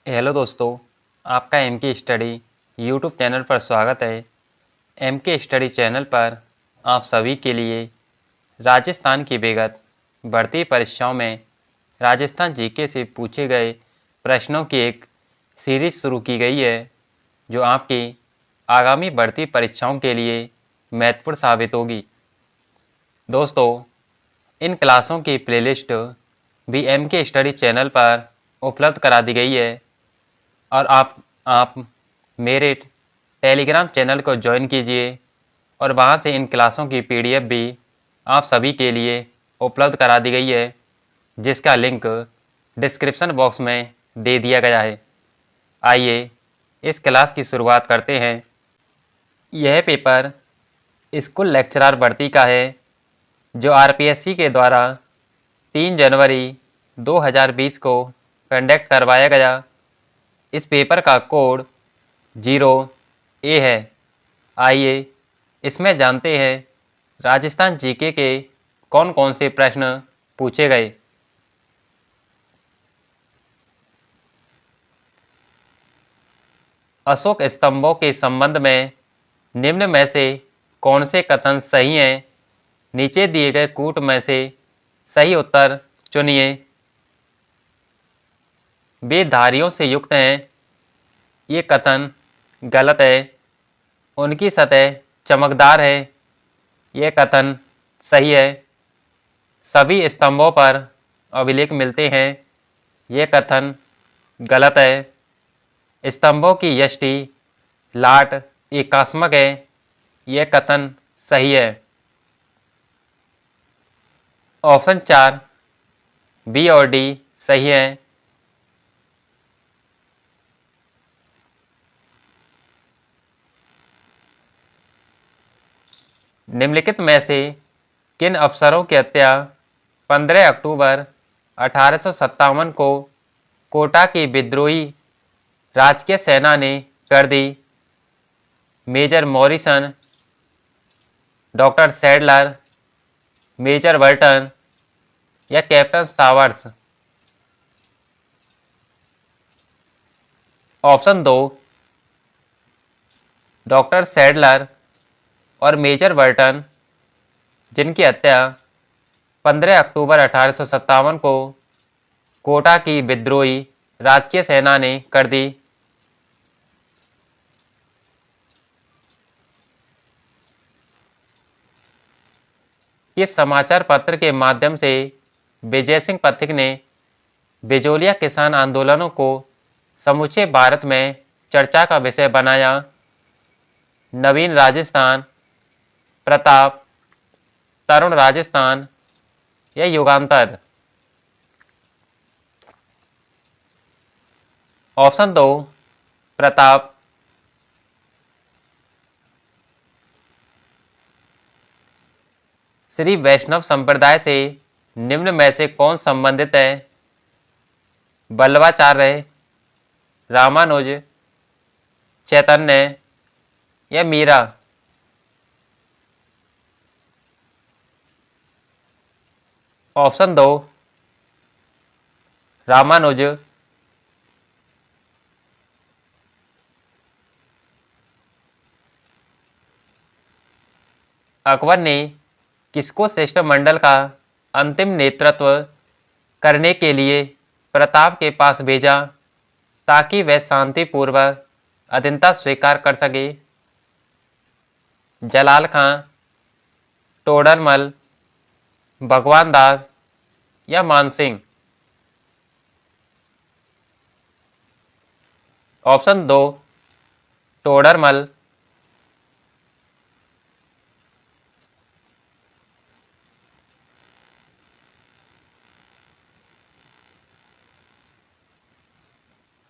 Hello दोस्तों, आपका M के स्टडी यूट्यूब चैनल पर स्वागत है। एम के स्टडी चैनल पर आप सभी के लिए राजस्थान की विगत भर्ती परीक्षाओं में राजस्थान जीके से पूछे गए प्रश्नों की एक सीरीज शुरू की गई है, जो आपकी आगामी भर्ती परीक्षाओं के लिए महत्वपूर्ण साबित होगी। दोस्तों, इन क्लासों की प्लेलिस्ट भी एम के स्टडी चैनल पर उपलब्ध करा दी गई है और आप मेरे टेलीग्राम चैनल को ज्वाइन कीजिए और वहाँ से इन क्लासों की पीडीएफ भी आप सभी के लिए उपलब्ध करा दी गई है, जिसका लिंक डिस्क्रिप्शन बॉक्स में दे दिया गया है। आइए इस क्लास की शुरुआत करते हैं। यह पेपर स्कूल लेक्चरर भर्ती का है, जो आरपीएससी के द्वारा 3 जनवरी 2020 को कंडक्ट करवाया गया। इस पेपर का कोड 0A है। आइए इसमें जानते हैं राजस्थान जीके के कौन कौन से प्रश्न पूछे गए। अशोक स्तंभों के संबंध में निम्न में से कौन से कथन सही हैं? नीचे दिए गए कूट में से सही उत्तर चुनिए। वे धारियों से युक्त हैं, ये कथन गलत है। उनकी सतह चमकदार है, यह कथन सही है। सभी स्तंभों पर अभिलेख मिलते हैं, यह कथन गलत है। स्तंभों की यष्टि लाट एकास्मक है, यह कथन सही है। ऑप्शन 4 बी और डी सही है। निम्नलिखित में से किन अफसरों की हत्या 15 अक्टूबर 1857 को कोटा की विद्रोही राजकीय सेना ने कर दी? Major Morrison, doctor Sadler, major Burton या captain Sowers? Option 2 doctor Sadler और मेजर बर्टन, जिनकी हत्या 15 अक्टूबर 1857 को कोटा की विद्रोही राजकीय सेना ने कर दी। इस समाचार पत्र के माध्यम से विजय सिंह पथिक ने बिजोलिया किसान आंदोलनों को समूचे भारत में चर्चा का विषय बनाया? नवीन राजस्थान, प्रताप, तरुण राजस्थान या युगांतर? ऑप्शन 2 प्रताप। श्री वैष्णव संप्रदाय से निम्न में से कौन संबंधित है? बल्लवाचार्य, रामानुज, चैतन्य या मीरा? ऑप्शन 2 रामानुज। अकबर ने किसको शिष्टमंडल का अंतिम नेतृत्व करने के लिए प्रताप के पास भेजा, ताकि वह शांतिपूर्वक अधीनता स्वीकार कर सके? जलाल खां, टोडरमल, भगवान दास या मानसिंह? ऑप्शन 2 टोडरमल।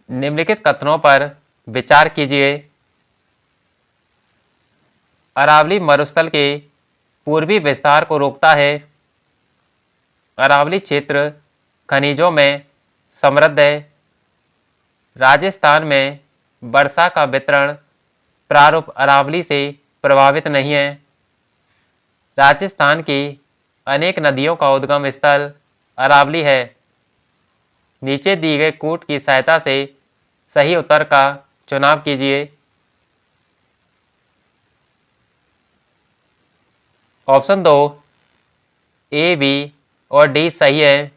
निम्नलिखित कथनों पर विचार कीजिए। अरावली मरुस्थल के पूर्वी विस्तार को रोकता है। अरावली क्षेत्र खनिजों में समृद्ध है। राजस्थान में वर्षा का वितरण प्रारूप अरावली से प्रभावित नहीं है। राजस्थान की अनेक नदियों का उद्गम स्थल अरावली है। नीचे दी गई कूट की सहायता से सही उत्तर का चुनाव कीजिए। ऑप्शन 2 ए, बी और डी सही है।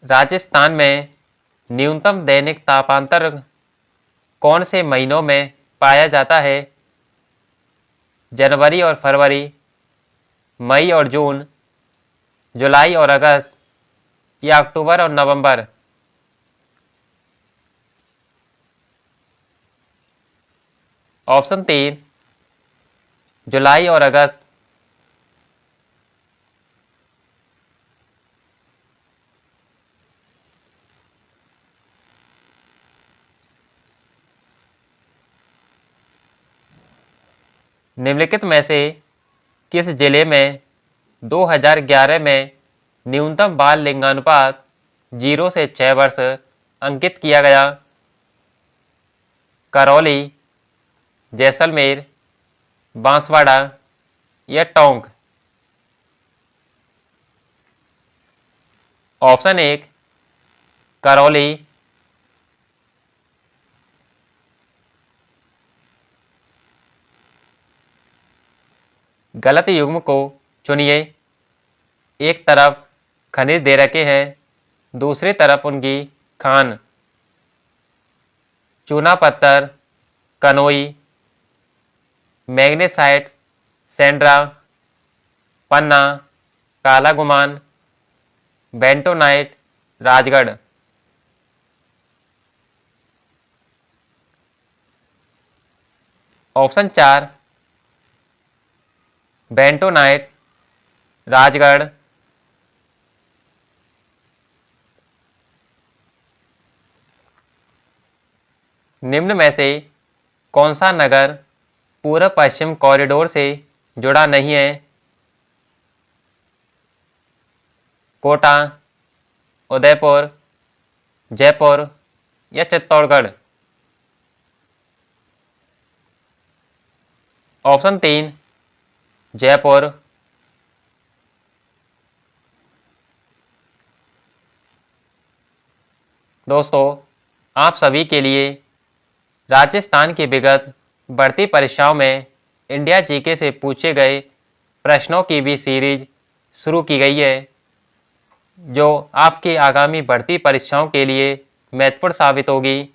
राजस्थान में न्यूनतम दैनिक तापांतर कौन से महीनों में पाया जाता है? जनवरी और फरवरी, मई और जून, जुलाई और अगस्त या अक्टूबर और नवंबर? ऑप्शन 3 जुलाई और अगस्त। निम्नलिखित में से किस जिले में 2011 में न्यूनतम बाल लिंगानुपात 0 से 6 वर्ष अंकित किया गया? करौली, जैसलमेर, बांसवाड़ा या टोंक? ऑप्शन 1 करौली, गलत युग्म को चुनिए। एक तरफ खनिज दे रखे हैं, दूसरी तरफ उनकी खान। चूना पत्थर, Kanoi, magnesite, Sendra, Panna, Kala Guman, bentonite, Rajgarh? Option 4 bentonite, Rajgarh. निम्न में से कौन सा नगर पूर्व पश्चिम कॉरिडोर से जुड़ा नहीं है? कोटा, उदयपुर, जयपुर या चित्तौड़गढ़? ऑप्शन 3 जयपुर। दोस्तों, आप सभी के लिए राजस्थान की विगत बढ़ती परीक्षाओं में इंडिया जीके से पूछे गए प्रश्नों की भी सीरीज शुरू की गई है, जो आपकी आगामी बढ़ती परीक्षाओं के लिए महत्वपूर्ण साबित होगी।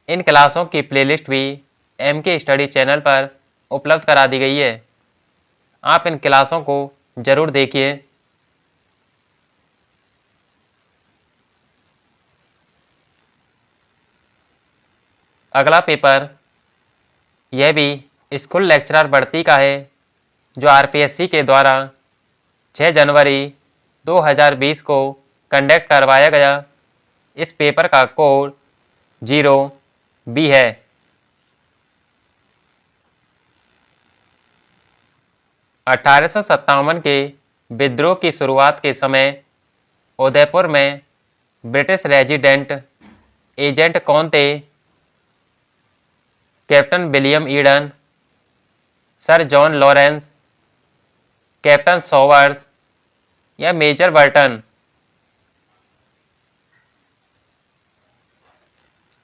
इन क्लासों की प्लेलिस्ट भी एमके स्टडी चैनल पर उपलब्ध करा दी गई है। आप इन क्लासों को जरूर देखिए। अगला पेपर यह भी स्कूल लेक्चरर भर्ती का है, जो आरपीएससी के द्वारा 6 जनवरी 2020 को कंडक्ट करवाया गया। इस पेपर का कोड 0B है। अठारह के विद्रोह की शुरुआत के समय उदयपुर में ब्रिटिश रेजिडेंट एजेंट कौन थे? Captain William Eden, sir John Lawrence, captain Sowers या major Burton?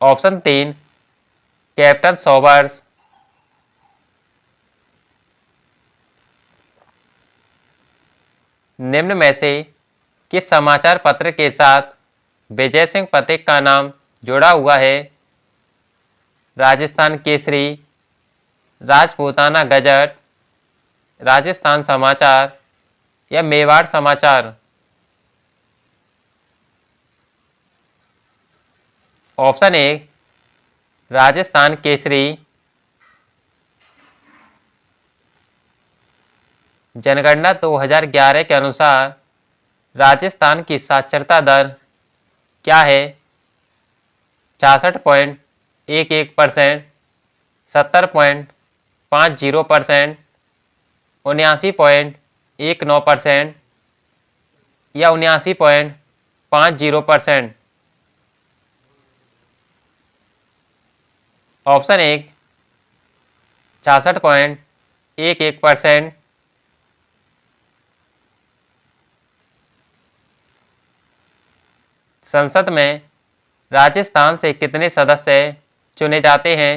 Option 3 captain Sowers. निम्न में से किस समाचार पत्र के साथ विजय सिंह पथिक का नाम जुड़ा हुआ है? राजस्थान केसरी, राजपूताना गजट, राजस्थान समाचार या मेवाड़ समाचार? ऑप्शन 1 राजस्थान केसरी। जनगणना 2011 के अनुसार राजस्थान की साक्षरता दर क्या है? 66.11%, 70.50%, 79.19% या 79.50%? ऑप्शन 1 66.11%। संसद में राजस्थान से कितने सदस्य चुने जाते हैं?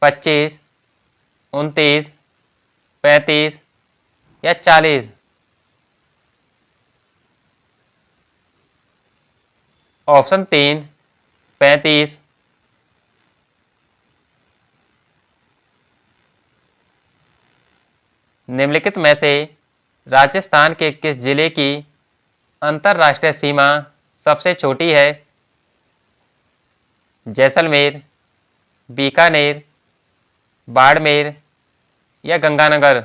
25, 29, 35 या 40? ऑप्शन 3, 35। निम्नलिखित में से राजस्थान के किस जिले की अंतर्राष्ट्रीय सीमा सबसे छोटी है? जैसलमेर, बीकानेर, बाड़मेर या गंगानगर?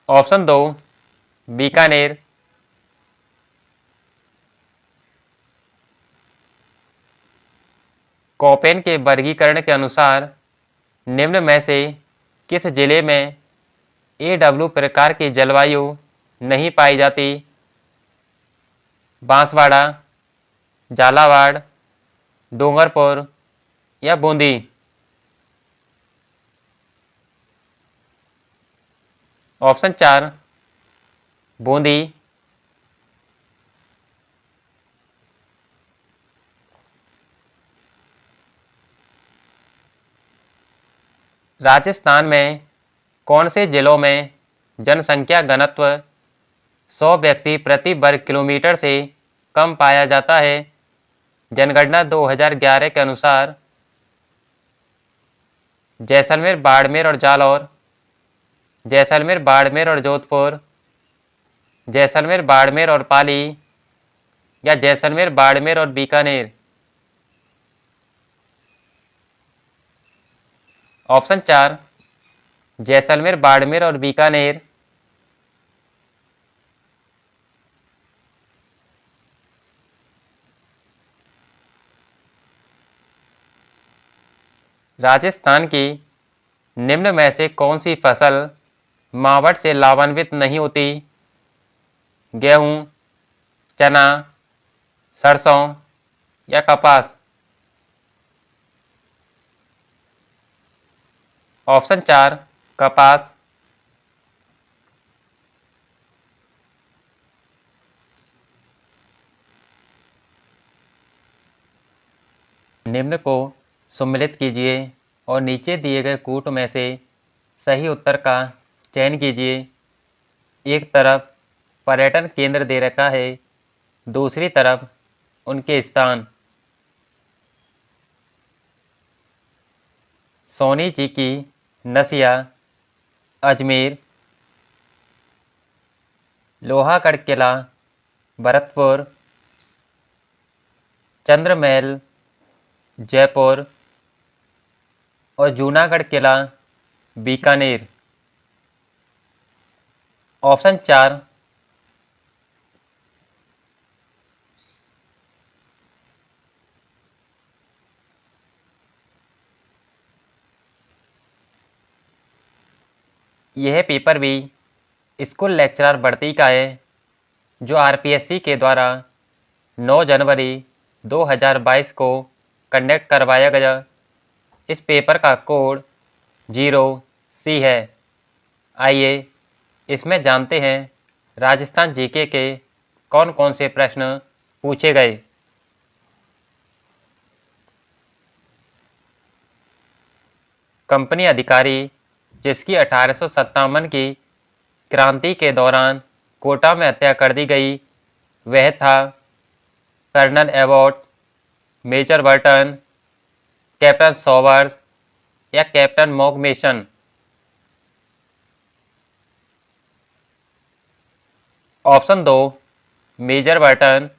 ऑप्शन 2, बीकानेर। कोपेन के वर्गीकरण के अनुसार निम्न में से किस जिले में AW प्रकार की जलवायु नहीं पाई जाती? बांसवाड़ा, झालावाड़, डूंगरपुर या बूंदी? ऑप्शन 4, बूंदी। राजस्थान में कौन से जिलों में जनसंख्या घनत्व 100 व्यक्ति प्रति वर्ग किलोमीटर से कम पाया जाता है? जनगणना 2011 के अनुसार जैसलमेर, बाड़मेर और जालौर, जैसलमेर, बाड़मेर और जोधपुर, जैसलमेर, बाड़मेर और पाली या जैसलमेर, बाड़मेर और बीकानेर? ऑप्शन 4, जैसलमेर, बाड़मेर और बीकानेर। राजस्थान की निम्न में से कौन सी फसल मावठ से लाभान्वित नहीं होती? गेहूं, चना, सरसों या कपास? ऑप्शन 4, कपास। निम्न को सम्मिलित कीजिए और नीचे दिए गए कूट में से सही उत्तर का चयन कीजिए। एक तरफ पर्यटन केंद्र दे रखा है, दूसरी तरफ उनके स्थान। सोनी जी की नसिया, अजमेर, लोहागढ़ किला, भरतपुर, चंद्रमहल, जयपुर और जूनागढ़ किला, बीकानेर? ऑप्शन 4, यह पेपर भी स्कूल लेक्चरर भर्ती का है जो RPSC के द्वारा 9 जनवरी 2022 को कंडक्ट करवाया गया। इस पेपर का कोड 0C है। आइए इसमें जानते हैं राजस्थान जीके के कौन कौन से प्रश्न पूछे गए। कंपनी अधिकारी जिसकी 1857 की क्रांति के दौरान कोटा में हत्या कर दी गई वह था colonel Abbott, major Burton, captain Sowers या कैप्टन मॉगमेशन? Option 2, major Burton.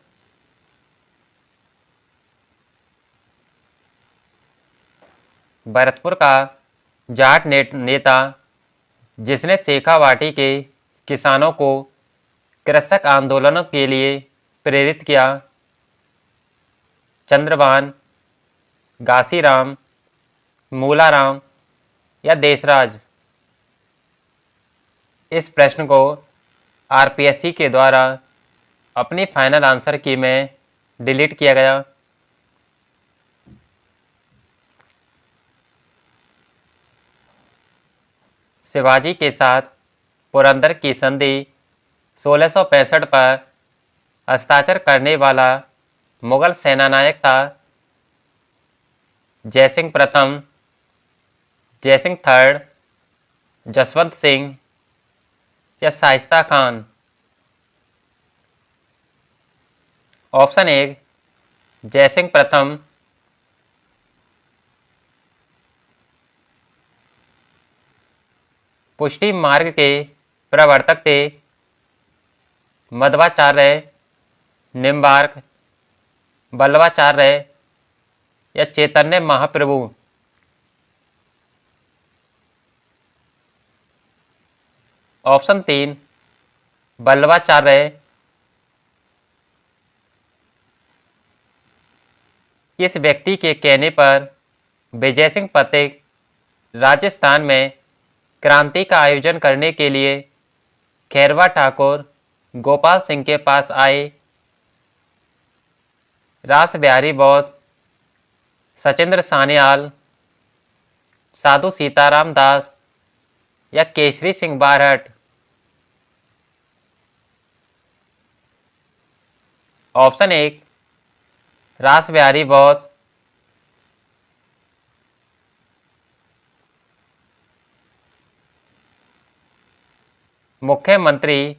भरतपुर का जाट नेता जिसने शेखावाटी के किसानों को कृषक आंदोलनों के लिए प्रेरित किया? चंद्रभान, घासीराम, मूलाराम या देशराज? इस प्रश्न को RPSC के द्वारा अपनी फाइनल आंसर की में डिलीट किया गया। शिवाजी के साथ पुरंदर की संधि 1665 पर हस्ताक्षर करने वाला मुगल सेनानायक था। जयसिंह प्रथम, जयसिंह थर्ड, जसवंत सिंह या शाइस्ता खान। ऑप्शन ए जयसिंह प्रथम। पुष्टि मार्ग के प्रवर्तक थे मध्वाचार्य, निम्बार्क, बल्लवाचार्य या चैतन्य महाप्रभु। ऑप्शन 3 बल्लवाचार्य। इस व्यक्ति के कहने पर विजय सिंह पथिक राजस्थान में क्रांति का आयोजन करने के लिए खैरवा ठाकुर गोपाल सिंह के पास आए। रास बिहारी बोस, सचिंद्र सान्याल, साधु सीताराम दास या केसरी सिंह बारहट। ऑप्शन 1 रास बिहारी बोस। मुख्यमंत्री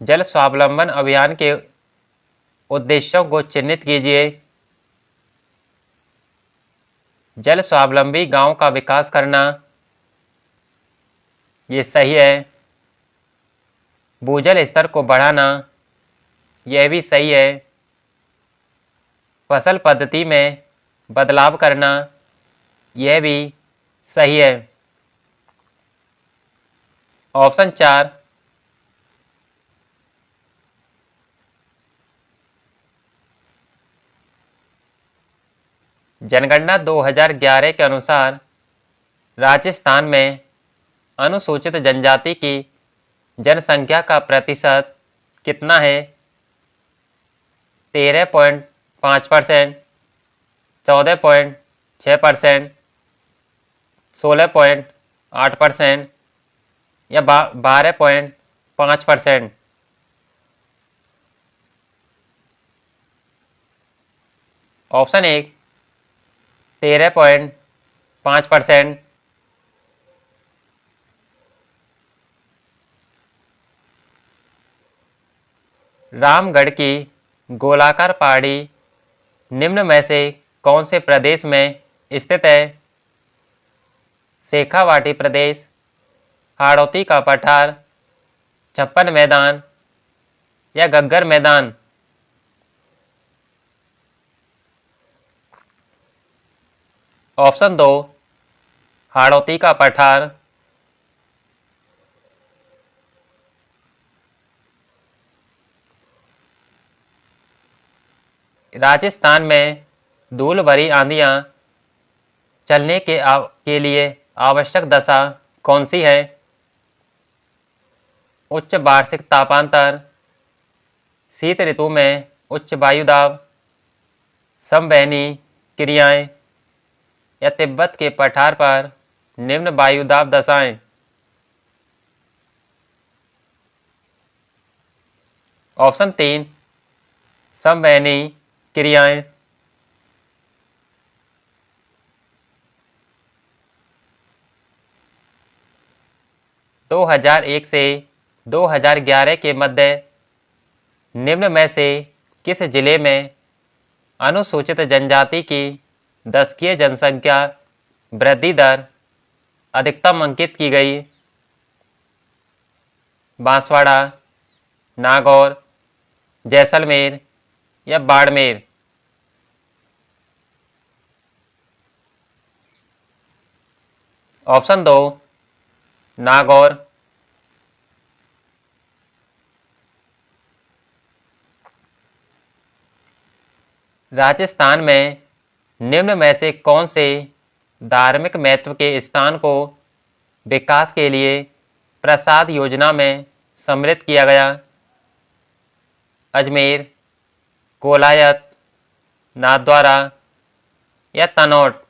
जल स्वावलंबन अभियान के उद्देश्यों को चिन्हित कीजिए। जल स्वावलंबी गांव का विकास करना, ये सही है। भूजल स्तर को बढ़ाना, यह भी सही है। फसल पद्धति में बदलाव करना, यह भी सही है। ऑप्शन 4 जनगणना 2011 के अनुसार राजस्थान में अनुसूचित जनजाति की जनसंख्या का प्रतिशत कितना है? 13.5%, 14.6%, 16.8% या 12.5%। ऑप्शन 1 13.5%। रामगढ़ की गोलाकार पहाड़ी निम्न में से कौन से प्रदेश में स्थित है? शेखावाटी प्रदेश, हाड़ौती का पठार, छप्पन मैदान या गग्गर मैदान। ऑप्शन 2 हाड़ौती का पठार। राजस्थान में धूल भरी आंधियां चलने के लिए आवश्यक दशा कौन सी है? उच्च वार्षिक तापांतर, शीत ऋतु में उच्च वायुदाब, समवहनी क्रियाएं या तिब्बत के पठार पर निम्न वायुदाब दशाएं। ऑप्शन 3 समवहनी क्रियाएं। दो 2001 से 2011 के मध्य निम्न में से किस जिले में अनुसूचित जनजाति की दशकीय जनसंख्या वृद्धि दर अधिकतम अंकित की गई? बांसवाड़ा, नागौर, जैसलमेर या बाड़मेर। ऑप्शन 2 नागौर। राजस्थान में निम्न में से कौन से धार्मिक महत्व के स्थान को विकास के लिए प्रसाद योजना में सम्मिलित किया गया? अजमेर, कोलायत, नाथद्वारा या तनौट।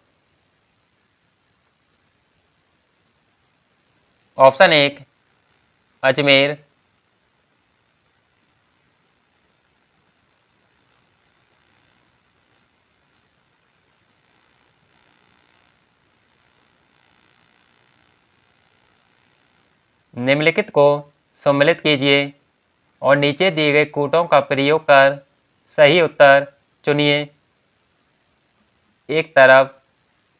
ऑप्शन 1 अजमेर। निम्नलिखित को सम्मिलित कीजिए और नीचे दिए गए कूटों का प्रयोग कर सही उत्तर चुनिए। एक तरफ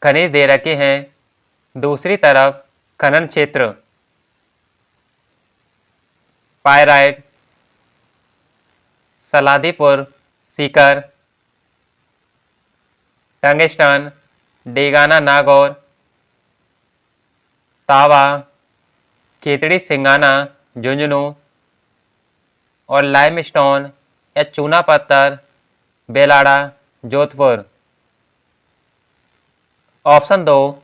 खनिज दे रखे हैं, दूसरी तरफ खनन क्षेत्र। पायराइट, सलादीपुर, सीकर। टंगस्टन, डेगाना नागौर। तावा, खेतड़ी सिंगाना, झुंझुनू। और लाइमस्टोन या चूना पत्थर, बेलाड़ा, जोधपुर। ऑप्शन 2